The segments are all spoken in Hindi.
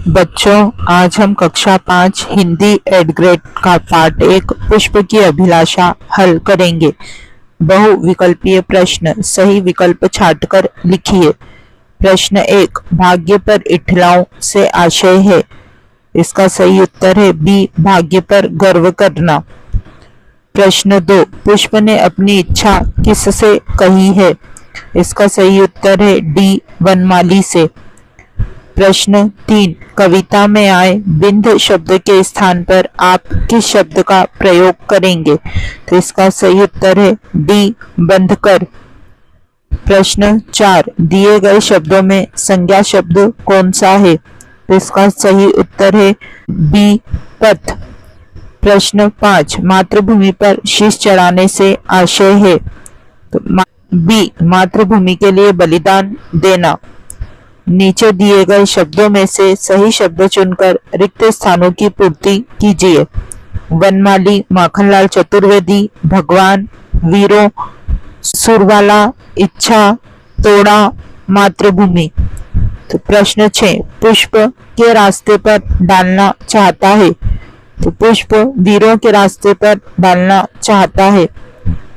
बच्चों, आज हम कक्षा 5 हिंदी एड ग्रेड का पाठ 1 पुष्प की अभिलाषा हल करेंगे। बहु विकल्पीय प्रश्न, सही विकल्प छांटकर लिखिए। प्रश्न 1, भाग्य पर इठलाऊं से आशय है। इसका सही उत्तर है बी, भाग्य पर गर्व करना। प्रश्न 2, पुष्प ने अपनी इच्छा किससे कही है। इसका सही उत्तर है डी, वनमाली से। प्रश्न 3, कविता में आए बिंद शब्द के स्थान पर आप किस शब्द का प्रयोग करेंगे। तो इसका सही उत्तर है डी, बंधकर। प्रश्न 4, दिए गए शब्दों में संज्ञा शब्द कौन सा है। तो इसका सही उत्तर है बी, पथ। प्रश्न 5, मातृभूमि पर शीश चढ़ाने से आशय है। तो बी, मातृभूमि के लिए बलिदान देना। नीचे दिए गए शब्दों में से सही शब्द चुनकर रिक्त स्थानों की पूर्ति कीजिए। वनमाली, माखनलाल चतुर्वेदी, भगवान, वीरों, सुरवाला, इच्छा, तोड़ा, मातृभूमि। तो प्रश्न 6, पुष्प के रास्ते पर डालना चाहता है। तो पुष्प वीरों के रास्ते पर डालना चाहता है।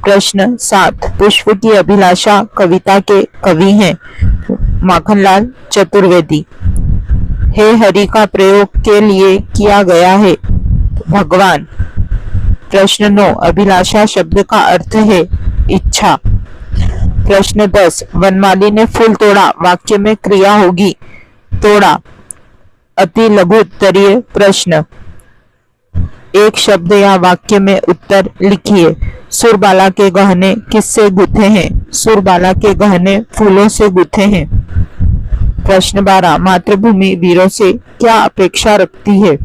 प्रश्न 7, पुष्प की अभिलाषा कविता के कवि हैं। माखनलाल चतुर्वेदी। हे हरि का प्रयोग के लिए किया गया है। भगवान। प्रश्न 9, अभिलाषा शब्द का अर्थ है इच्छा। प्रश्न 10, वनमाली ने फूल तोड़ा वाक्य में क्रिया होगी तोड़ा। अति लघु उत्तरीय प्रश्न। एक शब्द या वाक्य में उत्तर लिखिए। सुरबाला के गहने किससे गुथे हैं। सुरबाला के गहने फूलों से गुथे हैं। प्रश्न 12, मातृभूमि वीरों से क्या अपेक्षा रखती है।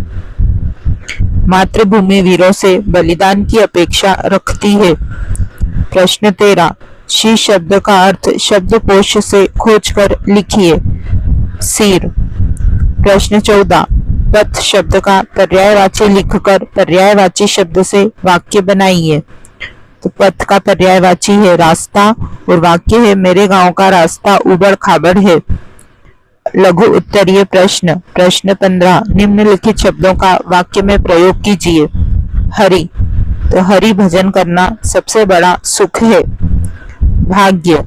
मातृभूमि वीरों से बलिदान की अपेक्षा रखती है। प्रश्न 13, शीश शब्द का अर्थ शब्दकोश से खोजकर लिखिए। सिर। प्रश्न 14, पथ शब्द का पर्यायवाची लिखकर पर्यायवाची शब्द से वाक्य बनाइए। तो पथ का पर्यायवाची है रास्ता और वाक्य है मेरे गांव का रास्ता उबड़ खाबड़ है। लघु उत्तरीय प्रश्न। प्रश्न 15, निम्नलिखित शब्दों का वाक्य में प्रयोग कीजिए। हरि, तो हरि भजन करना सबसे बड़ा सुख है। भाग्य,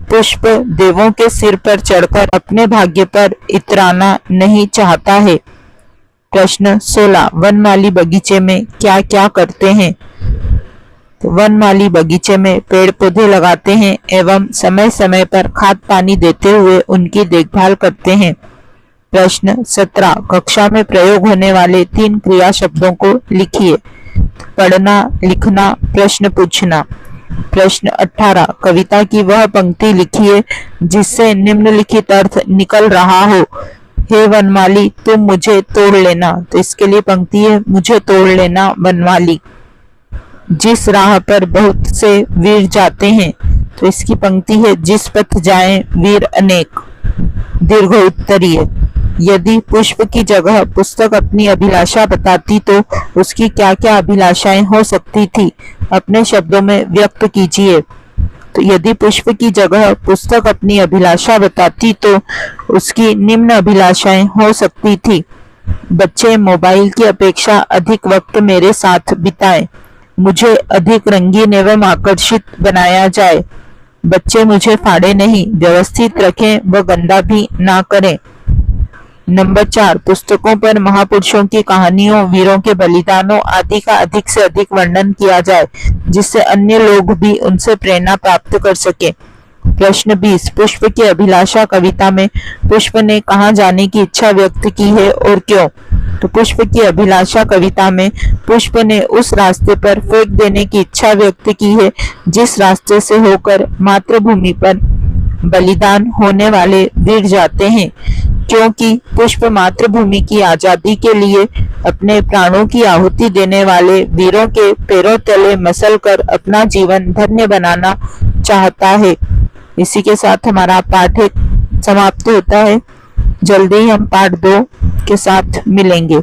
पुष्प देवों के सिर पर चढ़कर अपने भाग्य पर इतराना नहीं चाहता है। प्रश्न 16, वनमाली बगीचे में क्या क्या करते हैं। तो वनमाली बगीचे में पेड़ पौधे लगाते हैं एवं समय समय पर खाद पानी देते हुए उनकी देखभाल करते हैं। प्रश्न 17, कक्षा में प्रयोग होने वाले 3 क्रिया शब्दों को लिखिए। पढ़ना, लिखना, प्रश्न पूछना। प्रश्न 18, कविता की वह पंक्ति लिखिए जिससे निम्नलिखित अर्थ निकल रहा हो। हे वनमाली तुम मुझे तोड़ लेना। तो इसके लिए पंक्ति है मुझे तोड़ लेना वनमाली। जिस राह पर बहुत से वीर जाते हैं। तो इसकी पंक्ति है जिस पथ जाएं वीर अनेक। दीर्घ उत्तरीय। यदि पुष्प की जगह पुस्तक अपनी अभिलाषा बताती तो उसकी क्या क्या अभिलाषाएं हो सकती थी, अपने शब्दों में व्यक्त कीजिए। तो यदि पुष्प की जगह पुस्तक अपनी अभिलाषा बताती तो उसकी निम्न अभिलाषाएं हो सकती थी। बच्चे मोबाइल की अपेक्षा अधिक वक्त मेरे साथ बिताएं। मुझे अधिक रंगीन एवं आकर्षित बनाया जाए। बच्चे मुझे फाड़े नहीं, व्यवस्थित रखें व गंदा भी ना करें। नंबर 4, पुस्तकों पर महापुरुषों की कहानियों, वीरों के बलिदानों आदि का अधिक से अधिक वर्णन किया जाए जिससे अन्य लोग भी उनसे प्रेरणा प्राप्त कर सके। प्रश्न 20, पुष्प की अभिलाषा कविता में पुष्प ने कहाँ जाने की इच्छा व्यक्त की है और क्यों। तो पुष्प की अभिलाषा कविता में पुष्प ने उस रास्ते पर फेंक देने की इच्छा व्यक्त की है जिस रास्ते से होकर मातृभूमि पर बलिदान होने वाले वीर जाते हैं, क्योंकि पुष्प मातृभूमि की आजादी के लिए अपने प्राणों की आहुति देने वाले वीरों के पैरों तले मसल कर अपना जीवन धन्य बनाना चाहता है। इसी के साथ हमारा पाठ 1 समाप्त होता है। जल्दी ही हम पाठ 2 के साथ मिलेंगे।